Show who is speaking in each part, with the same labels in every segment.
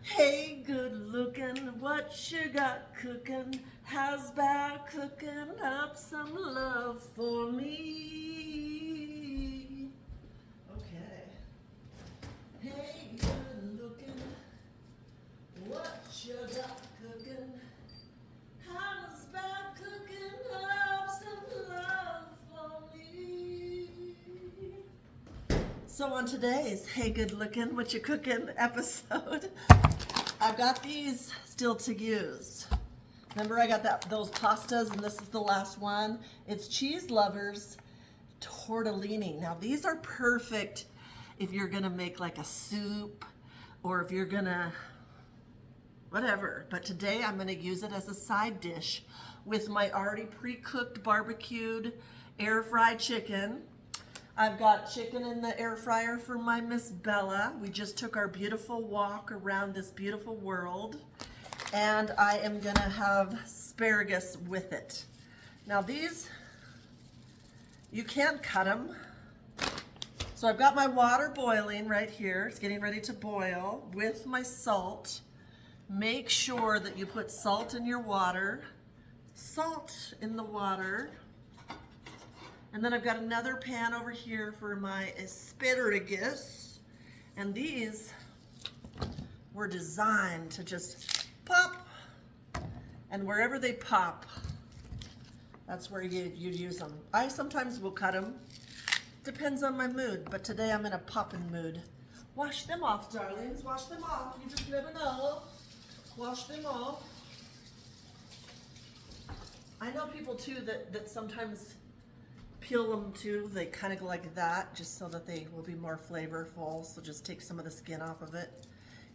Speaker 1: Hey, good looking, what you got cooking? How's about cooking up some love for me? Okay. Hey, good looking, what you got cooking? How's about cooking up some love for me? So on today's Hey Good Looking, What You Cooking episode, I've got these still to use. Remember I got those pastas and this is the last one. It's Cheese Lovers tortellini. Now these are perfect if you're gonna make like a soup or if you're gonna whatever. But today I'm gonna use it as a side dish with my already pre-cooked barbecued air fried chicken. I've got chicken in the air fryer for my Miss Bella. We just took our beautiful walk around this beautiful world. And I am gonna have asparagus with it. Now these, you can't cut them. So I've got my water boiling right here. It's getting ready to boil with my salt. Make sure that you put salt in your water. Salt in the water. And then I've got another pan over here for my asparagus. And these were designed to just pop. And wherever they pop, that's where you use them. I sometimes will cut them. Depends on my mood, but today I'm in a poppin' mood. Wash them off, darlings. Wash them off. You just never know. Wash them off. I know people too that sometimes peel them too. They kind of go like that just so that they will be more flavorful. So just take some of the skin off of it.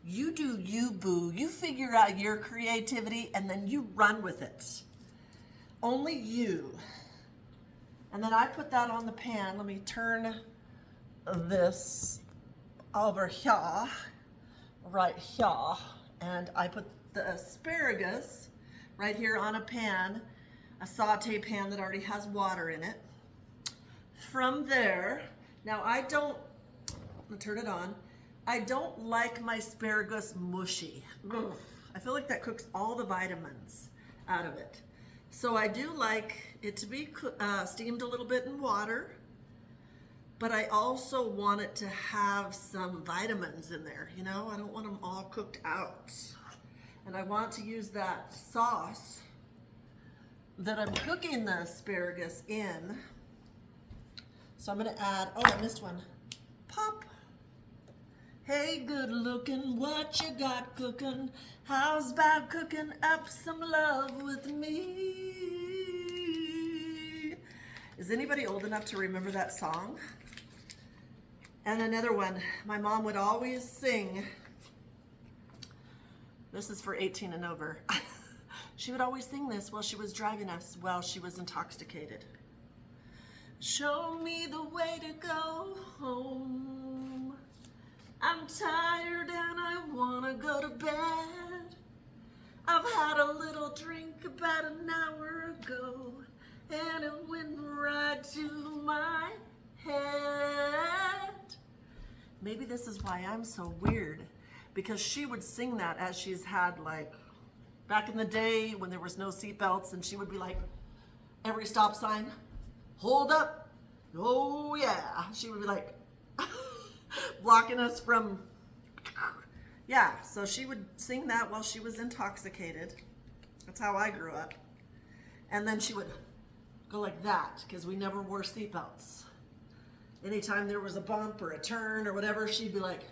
Speaker 1: You do you, boo. You figure out your creativity and then you run with it. Only you. And then I put that on the pan. Let me turn this over here, right here. And I put the asparagus right here on a pan, a saute pan that already has water in it. From there, now I'm gonna turn it on. I don't like my asparagus mushy. Ugh. I feel like that cooks all the vitamins out of it. So I do like it to be steamed a little bit in water, but I also want it to have some vitamins in there, you know? I don't want them all cooked out. And I want to use that sauce that I'm cooking the asparagus in. So I'm gonna add, oh, I missed one. Pop. Hey, good looking, what you got cooking? How's about cooking up some love with me? Is anybody old enough to remember that song? And another one, my mom would always sing. This is for 18 and over. She would always sing this while she was driving us while she was intoxicated. Show me the way to go home. I'm tired and I wanna go to bed. I've had a little drink about an hour ago and it went right to my head. Maybe this is why I'm so weird, because she would sing that as she's had, like, back in the day when there was no seatbelts, and she would be like, every stop sign, hold up, oh yeah. She would be like, blocking us from, yeah. So she would sing that while she was intoxicated. That's how I grew up. And then she would go like that, because we never wore seatbelts. Anytime there was a bump or a turn or whatever, she'd be like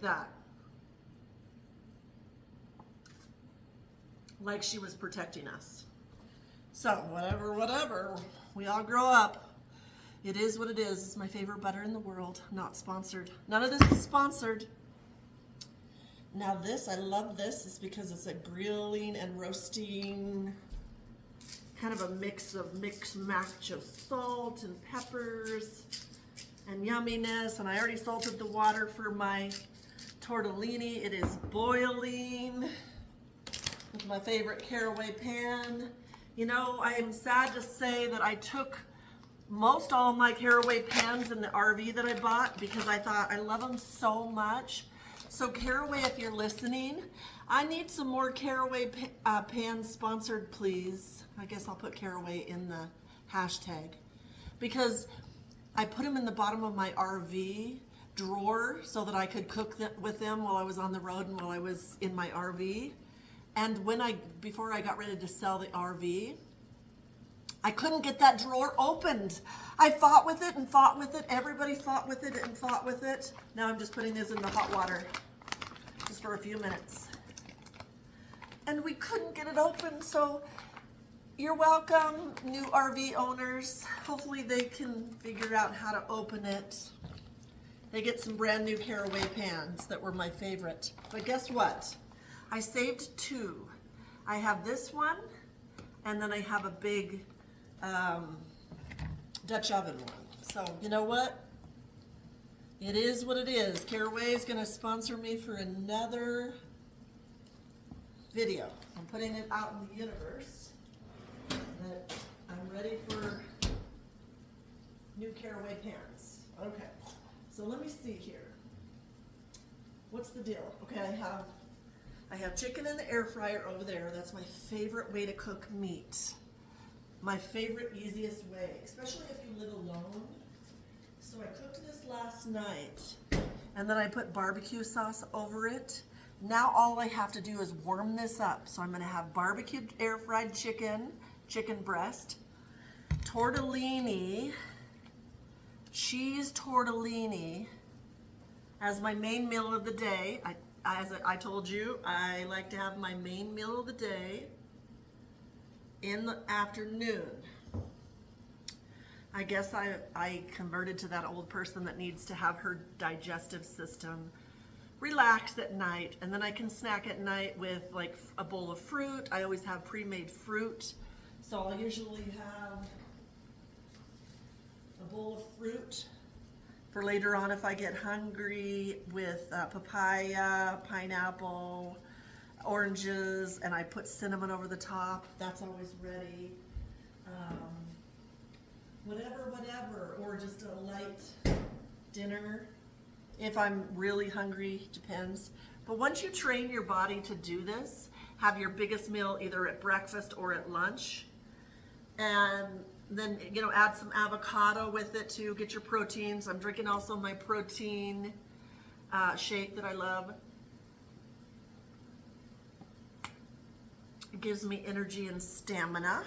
Speaker 1: that. Like she was protecting us. So whatever, we all grow up. It is what it is. It's my favorite butter in the world. Not sponsored. None of this is sponsored. Now this, I love this. It's because it's a grilling and roasting, kind of a mix match of salt and peppers and yumminess. And I already salted the water for my tortellini. It is boiling with my favorite caraway pan. You know, I am sad to say that I took most all my caraway pans in the RV that I bought because I thought I love them so much So Caraway, if you're listening, I need some more Caraway pans sponsored, please. I guess I'll put Caraway in the hashtag because I put them in the bottom of my RV drawer so that I could cook with them while I was on the road and while I was in my RV. And before I got ready to sell the RV, I couldn't get that drawer opened. I fought with it and fought with it. Everybody fought with it and fought with it. Now I'm just putting this in the hot water just for a few minutes. And we couldn't get it open, so you're welcome, new RV owners. Hopefully they can figure out how to open it. They get some brand new Caraway pans that were my favorite. But guess what? I saved two. I have this one, and then I have a big Dutch oven one. So you know what? It is what it is. Caraway is going to sponsor me for another video. I'm putting it out in the universe that I'm ready for new Caraway pans. Okay, so let me see here. What's the deal? Okay, I have chicken in the air fryer over there. That's my favorite way to cook meat. My favorite, easiest way, especially if you live alone. So I cooked this last night, and then I put barbecue sauce over it. Now all I have to do is warm this up. So I'm gonna have barbecued air fried chicken, chicken breast, tortellini, cheese tortellini as my main meal of the day. As I told you, I like to have my main meal of the day in the afternoon. I guess I converted to that old person that needs to have her digestive system relax at night, and then I can snack at night with like a bowl of fruit. I always have pre-made fruit, so I'll usually have a bowl of fruit for later on if I get hungry, with papaya, pineapple, oranges, and I put cinnamon over the top. That's always ready. Whatever, or just a light dinner. If I'm really hungry, depends. But once you train your body to do this, have your biggest meal either at breakfast or at lunch, and then, you know, add some avocado with it to get your proteins. I'm drinking also my protein shake that I love. It gives me energy and stamina.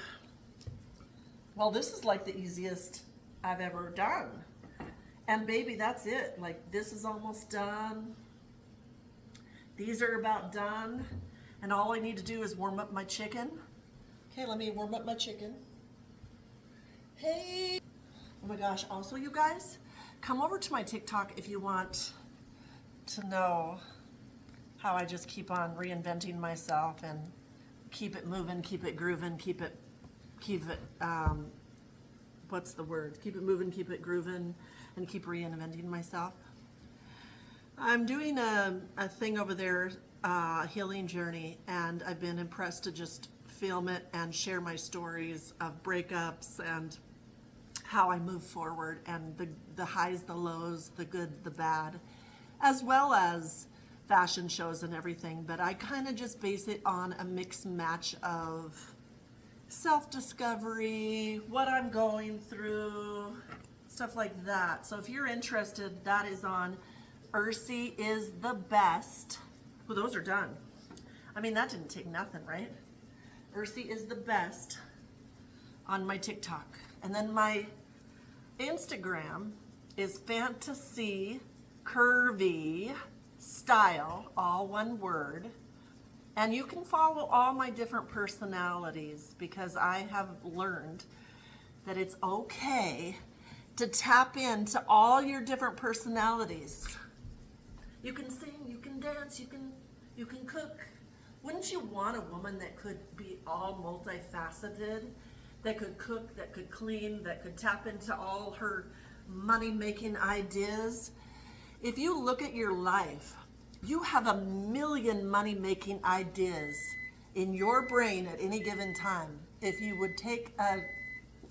Speaker 1: Well, this is like the easiest I've ever done. And baby, that's it. Like, this is almost done. These are about done. And all I need to do is warm up my chicken. Okay, let me warm up my chicken. Hey. Oh my gosh, also you guys, come over to my TikTok if you want to know how I just keep on reinventing myself and keep it moving, keep it grooving, keep it, what's the word? Keep it moving, keep it grooving, and keep reinventing myself. I'm doing a thing over there, healing journey, and I've been impressed to just film it and share my stories of breakups and how I move forward, and the highs, the lows, the good, the bad, as well as fashion shows and everything. But I kind of just base it on a mixed match of self-discovery, what I'm going through, stuff like that. So if you're interested, that is on ursyisthebest. Well, those are done. I mean, that didn't take nothing, right? ursyisthebest on my TikTok. And then my Instagram is fantasycurvystyle, all one word. And you can follow all my different personalities, because I have learned that it's okay to tap into all your different personalities. You can sing, you can dance, you can cook. Wouldn't you want a woman that could be all multifaceted, that could cook, that could clean, that could tap into all her money-making ideas? If you look at your life, you have a million money-making ideas in your brain at any given time. If you would take,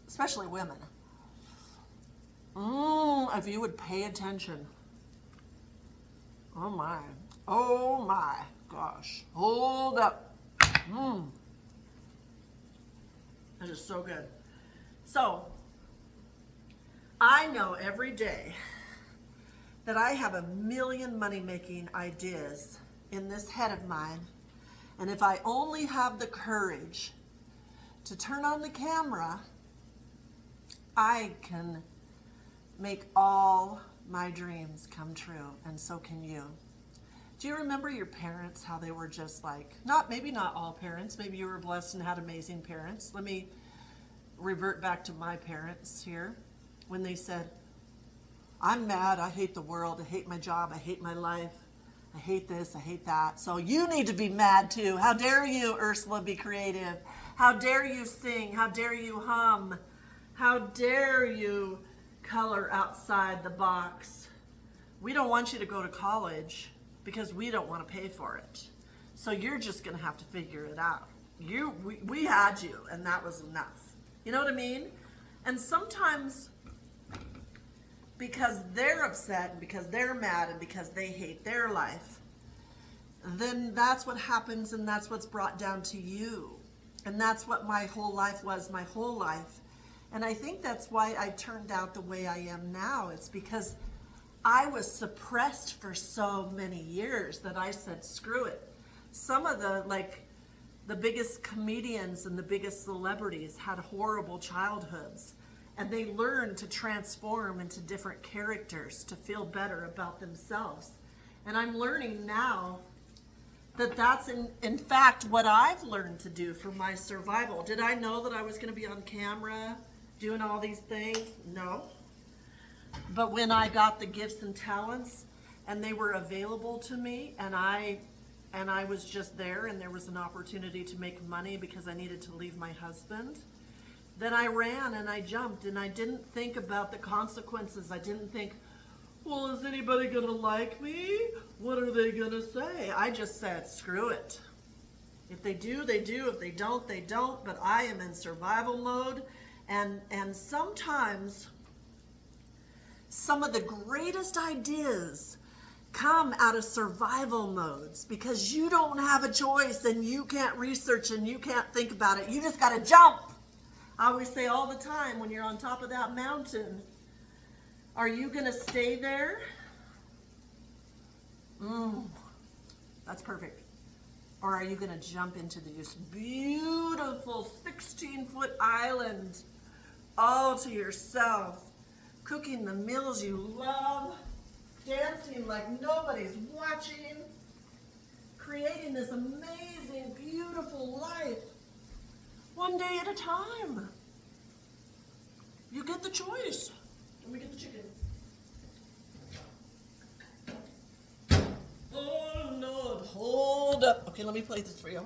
Speaker 1: especially women, if you would pay attention. Oh my. Oh my gosh. Hold up. That is so good. So, I know every day that I have a million money-making ideas in this head of mine. And if I only have the courage to turn on the camera, I can make all my dreams come true, and so can you. Do you remember your parents, how they were just like, maybe not all parents, maybe you were blessed and had amazing parents. Let me revert back to my parents here, when they said, I'm mad, I hate the world, I hate my job, I hate my life, I hate this, I hate that. So you need to be mad too. How dare you, Ursula, be creative? How dare you sing? How dare you hum? How dare you color outside the box? We don't want you to go to college because we don't want to pay for it. So you're just going to have to figure it out. We had you, and that was enough. You know what I mean? And sometimes, because they're upset and because they're mad and because they hate their life, then that's what happens, and that's what's brought down to you. And that's what my whole life was, my whole life. And I think that's why I turned out the way I am now. It's because I was suppressed for so many years that I said, screw it. Some of the biggest comedians and the biggest celebrities had horrible childhoods, and they learned to transform into different characters to feel better about themselves. And I'm learning now that that's in fact what I've learned to do for my survival. Did I know that I was going to be on camera doing all these things? No. But when I got the gifts and talents and they were available to me, and I was just there, and there was an opportunity to make money because I needed to leave my husband, then I ran and I jumped, and I didn't think about the consequences. I didn't think, well, is anybody gonna like me? What are they gonna say? I just said, screw it. If they do, they do. If they don't, they don't. But I am in survival mode. And sometimes some of the greatest ideas come out of survival modes because you don't have a choice, and you can't research, and you can't think about it. You just gotta jump. I always say all the time, when you're on top of that mountain, are you gonna stay there? That's perfect. Or are you gonna jump into this beautiful 16-foot island all to yourself, cooking the meals you love, dancing like nobody's watching, creating this amazing, beautiful life, one day at a time? You get the choice. Let me get the chicken. Oh no, hold up. Okay, let me play this for you.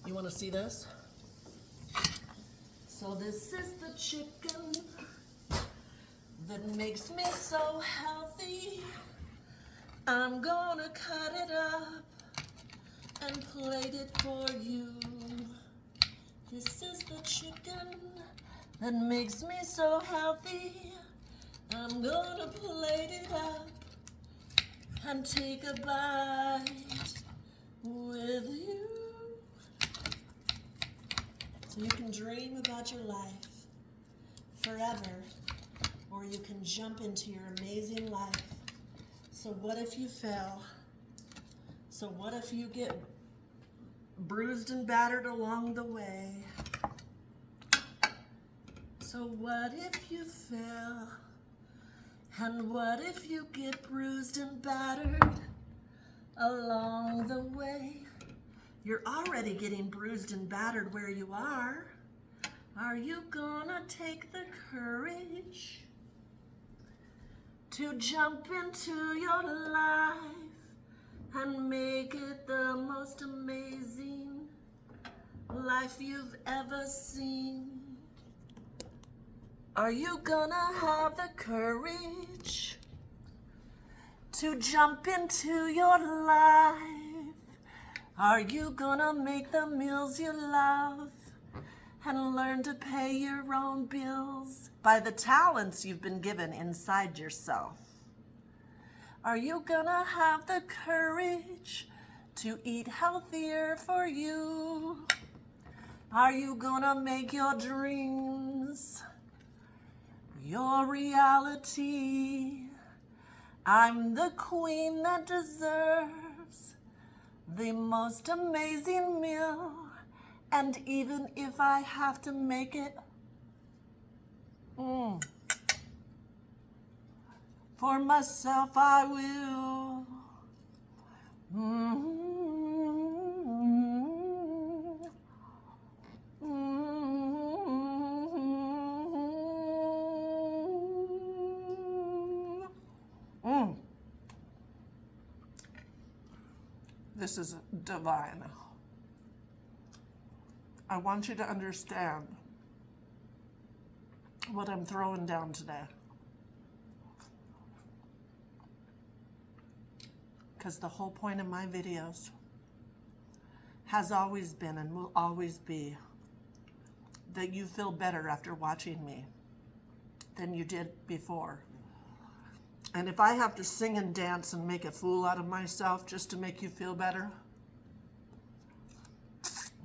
Speaker 1: You want to see this? So this is the chicken that makes me so healthy. I'm gonna cut it up and plate it for you. This is the chicken that makes me so healthy. I'm gonna plate it up and take a bite with you. So you can dream about your life forever, or you can jump into your amazing life. So what if you fail? So what if you get bruised and battered along the way? So what if you fail? And what if you get bruised and battered along the way? You're already getting bruised and battered where you are. Are you gonna take the courage to jump into your life and make it the most amazing life you've ever seen? Are you gonna have the courage to jump into your life? Are you gonna make the meals you love and learn to pay your own bills by the talents you've been given inside yourself? Are you gonna have the courage to eat healthier for you? Are you gonna make your dreams your reality? I'm the queen that deserves the most amazing meal, and even if I have to make it for myself, I will. This is divine. I want you to understand what I'm throwing down today. Because the whole point of my videos has always been and will always be that you feel better after watching me than you did before. And if I have to sing and dance and make a fool out of myself just to make you feel better,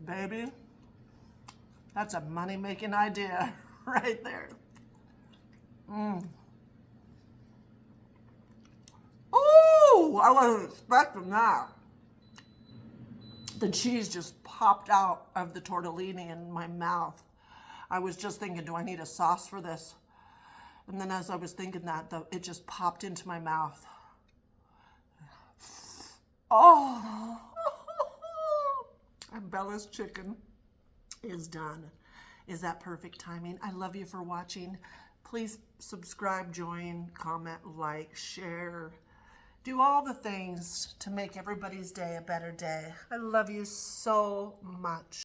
Speaker 1: baby, that's a money-making idea right there. Ooh, I wasn't expecting that. The cheese just popped out of the tortellini in my mouth. I was just thinking, do I need a sauce for this? And then as I was thinking that, it just popped into my mouth. Oh, and Bella's chicken is done. Is that perfect timing? I love you for watching. Please subscribe, join, comment, like, share. Do all the things to make everybody's day a better day. I love you so much.